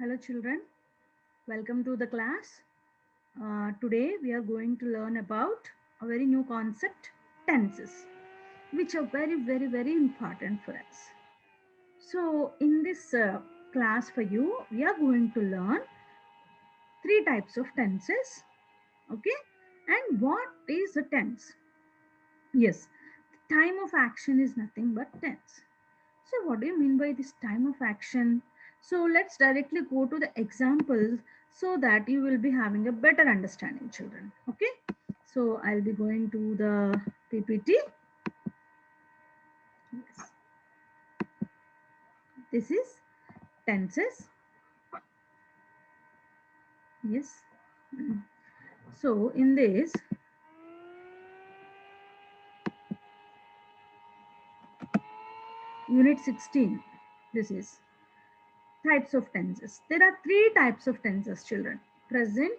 Hello children, welcome to the class. Today we are going to learn about a very new concept, tenses, which are very important for us. So in this class for you, we are going to learn three types of tenses. Okay, and what is a tense? Yes, the time of action is nothing but tense. So what do you mean by this time of action? So let's directly go to the examples so that you will be having a better understanding, children. Okay. So I'll be going to the PPT. Yes. This is tenses. Yes. So in this, unit 16, this is types of tenses. There are three types of tenses, children. Present,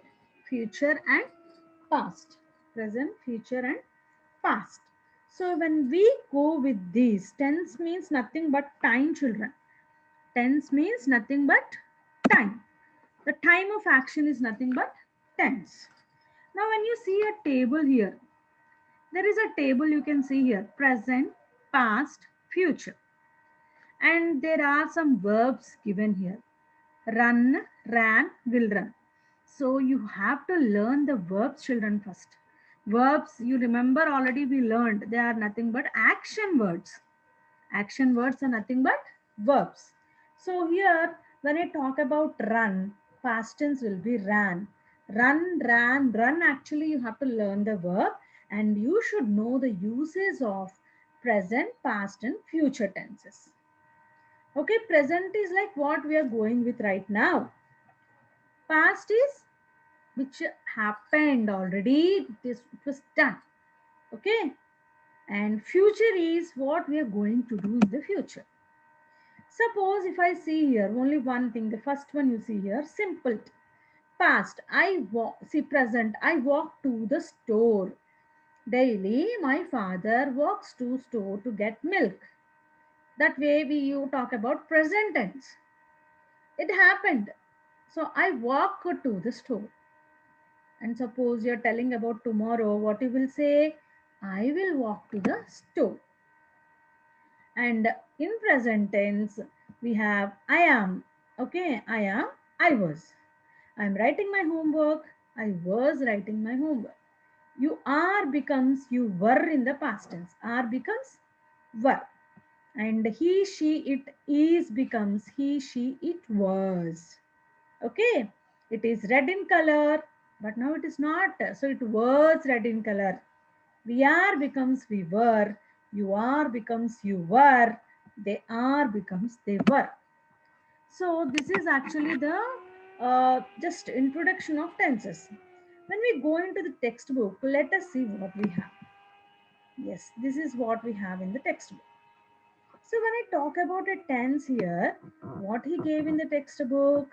future and past. Present, future and past. So when we go with these, tense means nothing but time, children. Tense means nothing but time. The time of action is nothing but tense. Now when you see a table here, there is a table you can see here, present, past, future. And there are some verbs given here. Run, ran, will run. So you have to learn the verbs, children, first. Verbs, you remember already we learned, they are nothing but action words. Action words are nothing but verbs. So here, when I talk about run, past tense will be ran. Run, ran, run. Actually, you have to learn the verb and you should know the uses of present, past and future tenses. Okay, present is like what we are going with right now. Past is which happened already, it was done. Okay, and future is what we are going to do in the future. Suppose if I see here only one thing, the first one you see here, simple. Past, I walk, see present, I walk to the store. Daily, my father walks to store to get milk. That way you talk about present tense. It happened. So I walk to the store. And suppose you're telling about tomorrow, what you will say? I will walk to the store. And in present tense, we have I am. Okay, I am, I was. I'm writing my homework. I was writing my homework. You are becomes you were in the past tense. Are becomes were. And he, she, it is becomes he, she, it was. Okay. It is red in color, but now it is not. So it was red in color. We are becomes we were. You are becomes you were. They are becomes they were. So this is actually the just introduction of tenses. When we go into the textbook, let us see what we have. Yes, this is what we have in the textbook. So when I talk about a tense here, what he gave in the textbook,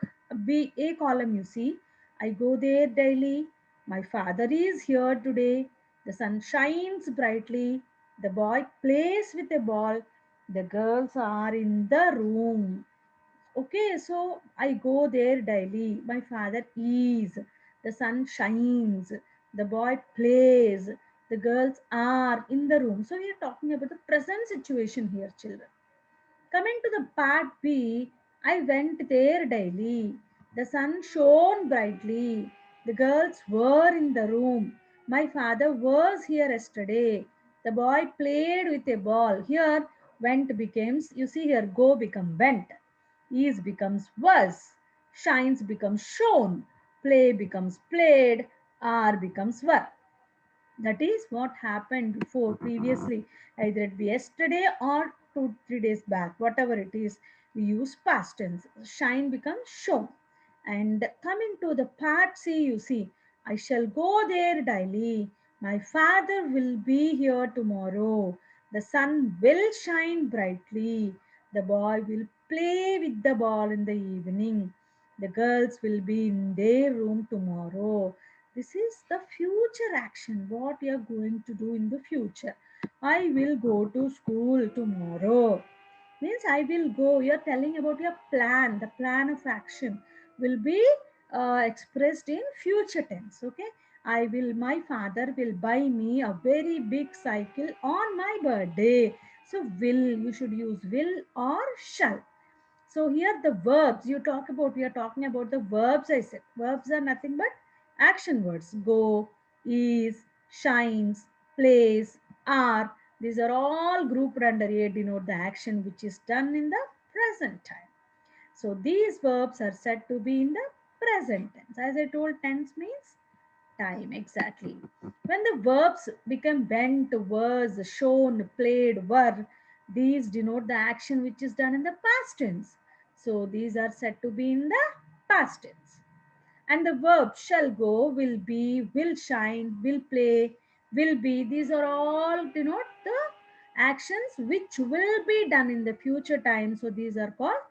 A column you see, I go there daily, my father is here today, the sun shines brightly, the boy plays with a ball, the girls are in the room. Okay, so I go there daily. My father is. The sun shines. The boy plays. The girls are in the room. So we are talking about the present situation here, children. Coming to the part B, I went there daily. The sun shone brightly. The girls were in the room. My father was here yesterday. The boy played with a ball. Here, went becomes, you see here, go become went. Is becomes was. Shines becomes shone. Play becomes played. Are becomes were. That is what happened before previously, either it be yesterday or 2 3 days back, whatever it is, we use past tense. Shine becomes shown. And coming to the part C, you see, I shall go there daily. My father will be here tomorrow. The sun will shine brightly. The boy will play with the ball in the evening. The girls will be in their room tomorrow. This is the future action, what you are going to do in the future. I will go to school tomorrow. Means I will go. You are telling about your plan, the plan of action. will be expressed in future tense. Okay, my father will buy me a very big cycle on my birthday. So will, you should use will or shall. So here the verbs you talk about, we are talking about the verbs. I said verbs are nothing but action words. Go, is, shines, plays, are. These are all grouped under a, denote the action which is done in the present time. So these verbs are said to be in the present tense. As I told, tense means time, exactly. When the verbs become went, was, shown, played, were, these denote the action which is done in the past tense. So these are said to be in the past tense. And the verbs shall go, will be, will shine, will play, will be, these are all denote the actions which will be done in the future time. So these are called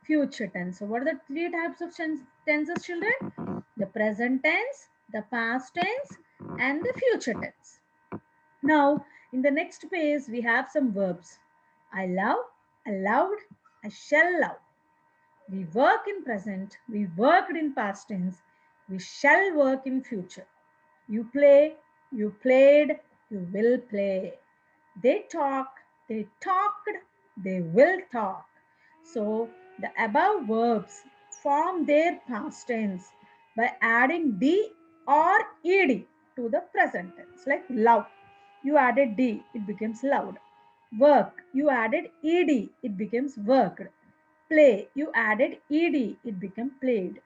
future tense. So what are the three types of tenses, children? The present tense, the past tense, and the future tense. Now, in the next page, we have some verbs. I love, I loved, I shall love. We work in present, we worked in past tense, we shall work in future. You play, you played, you will play. They talk, they talked, they will talk. So the above verbs form their past tense by adding d or ed to the present tense. Like love, you added d, it becomes loved. Work, you added ed, it becomes worked. Play, you added ed, it became played.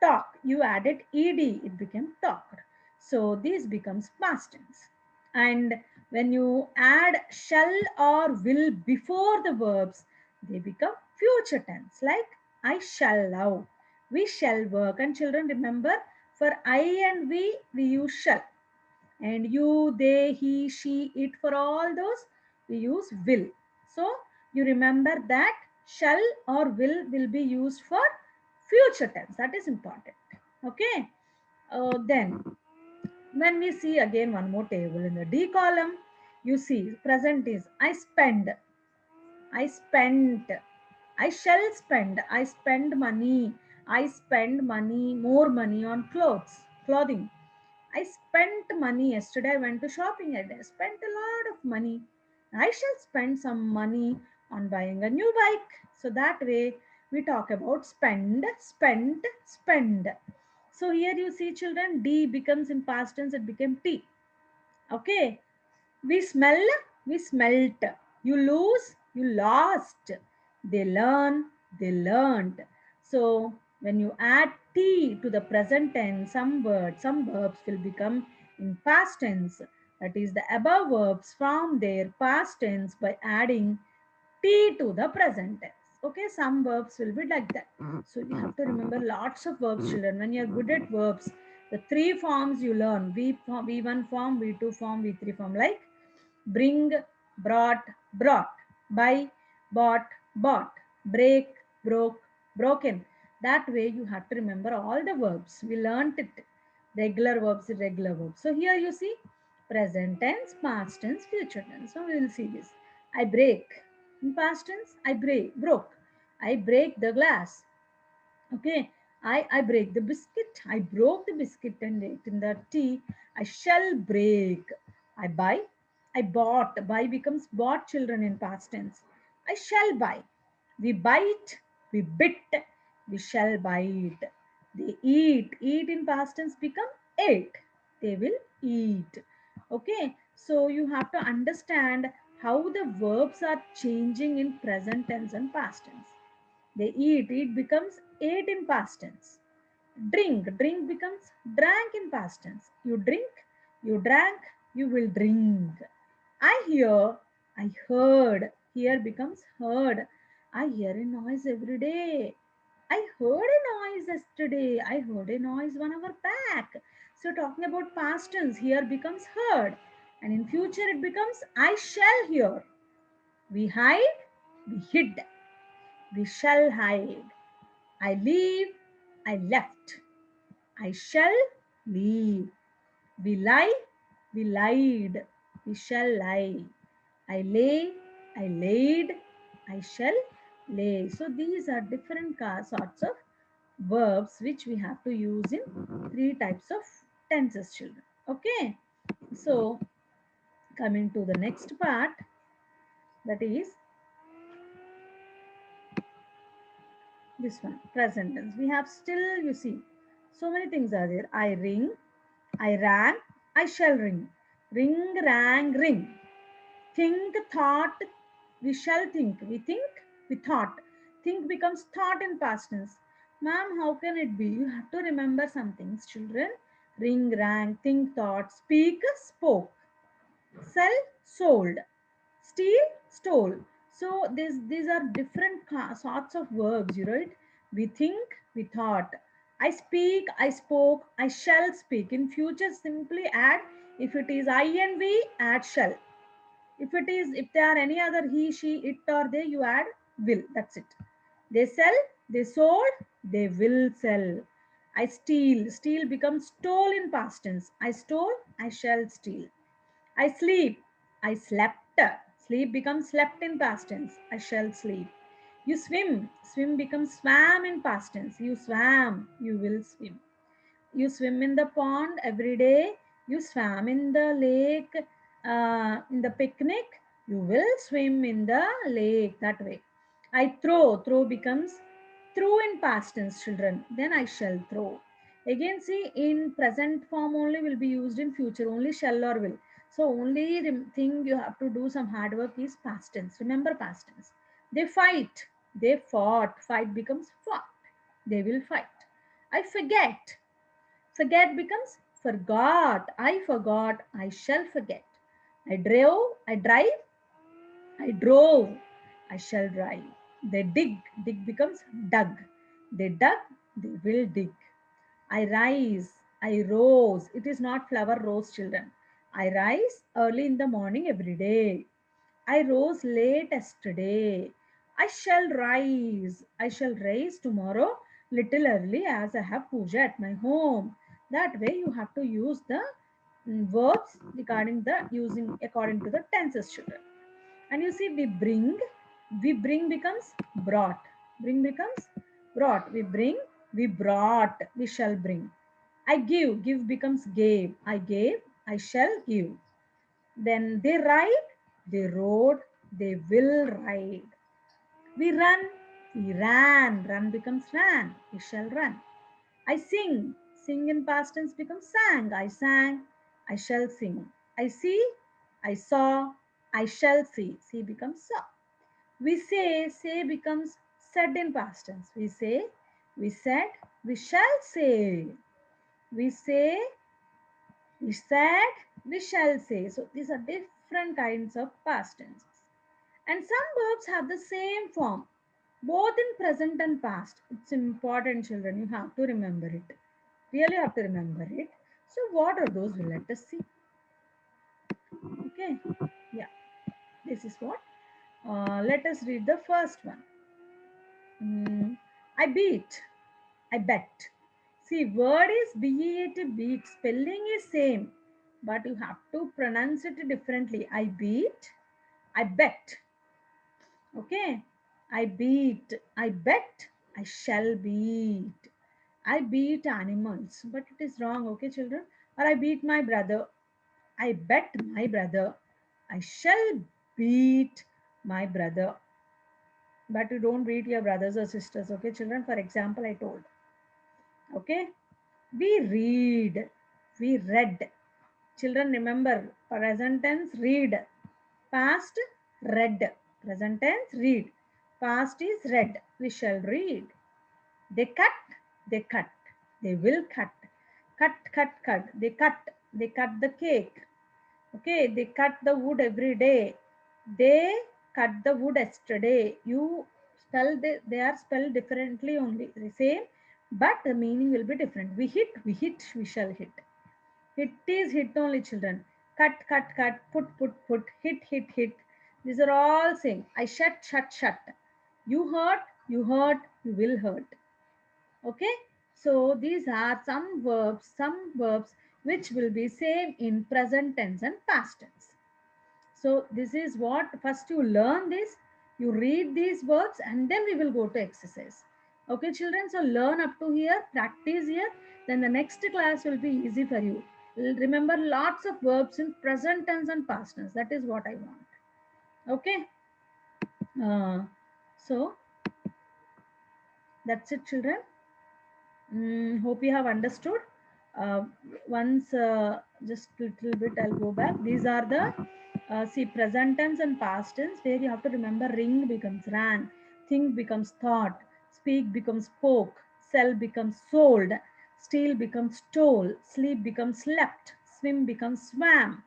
Talk, you added ed, it became talked. So this becomes past tense. And when you add shall or will before the verbs, they become future tense. Like I shall love, we shall work. And children, remember, for I and we use shall. And you, they, he, she, it, for all those we use will. So you remember that shall or will be used for future tense. That is important. Okay. Then when we see again one more table in the D column, you see present is I spend, I spent, I shall spend, I spend money, I spend money, more money on clothing. I spent money yesterday. I went to shopping and I spent a lot of money. I shall spend some money on buying a new bike. So that way we talk about spend, spent, spend. So here you see, children, D becomes in past tense, it became T. Okay. We smell, we smelt. You lose, you lost. They learn, they learned. So when you add T to the present tense, some verbs will become in past tense. That is, the above verbs form their past tense by adding T to the present tense. Okay, some verbs will be like that. So you have to remember lots of verbs, children. When you are good at verbs, the three forms you learn, V1 form, V2 form, V3 form, like bring, brought, brought, buy, bought, bought, break, broke, broken. That way you have to remember all the verbs. We learnt it. Regular verbs, irregular verbs. So here you see present tense, past tense, future tense. So we will see this. I break. In past tense, broke. I break the glass. Okay, I break the biscuit. I broke the biscuit and ate in the tea. I shall break. I buy. I bought. Buy becomes bought, children, in past tense. I shall buy. We bite. We bit. We shall bite. They eat. Eat in past tense become ate. They will eat. Okay, so you have to understand how the verbs are changing in present tense and past tense. They eat, eat becomes ate in past tense. Drink, drink becomes drank in past tense. You drink, you drank, you will drink. I hear, I heard. Hear becomes heard. I hear a noise every day. I heard a noise yesterday. I heard a noise 1 hour back. So talking about past tense, here becomes heard. And in future it becomes I shall hear. We hide, we hid. We shall hide. I leave, I left. I shall leave. We lie, we lied. We shall lie. I lay, I laid. I shall lay. So these are different sorts of verbs which we have to use in three types of tenses, children. Okay. So coming to the next part, that is this one, present tense. We have still, you see, so many things are there. I ring, I rang, I shall ring. Ring, rang, ring. Think, thought, we shall think. We think, we thought. Think becomes thought in past tense. Ma'am, how can it be? You have to remember some things, children. Ring, rang, think, thought, speak, spoke. Sell, sold. Steal, stole. So these are different sorts of verbs, you right? We think, we thought. I speak, I spoke, I shall speak. In future, simply add, if it is I and we, add shall. If there are any other he, she, it or they, you add will. That's it. They sell, they sold, they will sell. I steal. Steal becomes stole in past tense. I stole, I shall steal. I sleep. I slept. Sleep becomes slept in past tense. I shall sleep. You swim. Swim becomes swam in past tense. You swam. You will swim. You swim in the pond every day. You swam in the lake in the picnic. You will swim in the lake that way. I throw. Throw becomes threw in past tense, children. Then I shall throw. Again, see, in present form only will be used in future, only shall or will. So, only thing you have to do some hard work is past tense. Remember past tense. They fight. They fought. Fight becomes fought. They will fight. I forget. Forget becomes forgot. I forgot. I shall forget. I drove. I drive. I drove. I shall drive. They dig. Dig becomes dug. They dug. They will dig. I rise. I rose. It is not flower rose, children. I rise early in the morning every day. I rose late yesterday. I shall rise. I shall rise tomorrow little early as I have puja at my home. That way you have to use the verbs regarding the using according to the tenses, children. And you see, we bring becomes brought. Bring becomes brought. We bring, we brought, we shall bring. I give becomes gave. I gave, I shall give. Then they ride, they rode, they will ride. We run, we ran, run becomes ran, we shall run. I sing, sing in past tense becomes sang, I sang, I shall sing. I see, I saw, I shall see, see becomes saw. We say becomes said in past tense. We say, we said, we shall say. We say, we said, we shall say. So these are different kinds of past tenses. And some verbs have the same form, both in present and past. It's important, children. You have to remember it. Really have to remember it. So what are those? We'll let us see. Okay. Yeah. This is what. Let us read the first one. I beat. I bet. See, word is B-E-A-T, beat. Spelling is same, but you have to pronounce it differently. I beat. I bet. Okay. I beat. I bet. I shall beat. I beat animals, but it is wrong. Okay, children. Or I beat my brother. I bet my brother. I shall beat my brother. But you don't beat your brothers or sisters. Okay, children. For example, I told. Okay. We read. We read. Children, remember present tense read. Past read. Present tense read. Past is read. We shall read. They cut. They cut. They will cut. Cut, cut, cut. They cut. They cut the cake. Okay, they cut the wood every day. They cut the wood yesterday. You spell they are spelled differently only. The same, but the meaning will be different. We hit, we shall hit. Hit is hit only, children. Cut, cut, cut, put, hit, hit, hit. These are all same. I shut, shut, shut. You hurt, you will hurt. Okay, so these are some verbs which will be same in present tense and past tense. So this is what first you learn this, you read these verbs, and then we will go to exercise. Okay, children, so learn up to here, practice here, then the next class will be easy for you. Remember lots of verbs in present tense and past tense. That is what I want. Okay, so that's it, children. Hope you have understood. Uh, once just little bit I'll go back. These are the see present tense and past tense where you have to remember ring becomes ran, think becomes thought, speak becomes spoke, sell becomes sold, steal becomes stole, sleep becomes slept, swim becomes swam,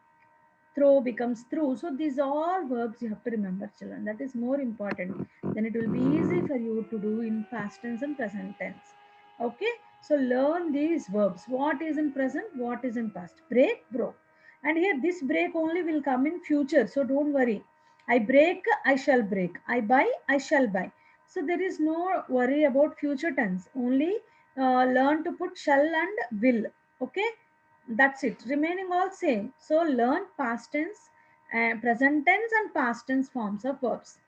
throw becomes through. So these are verbs you have to remember, children. That is more important. Then it will be easy for you to do in past tense and present tense. Okay, so learn these verbs. What is in present, what is in past. Break, broke. And here this break only will come in future. So don't worry. I break, I shall break. I buy, I shall buy. So there is no worry about future tense. Only learn to put shall and will. Okay, that's it, remaining all same. So learn past tense and present tense and past tense forms of verbs,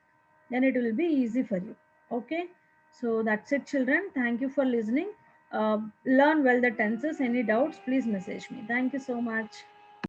then it will be easy for you. Okay, so that's it, children. Thank you for listening. Learn well the tenses. Any doubts, please message me. Thank you so much.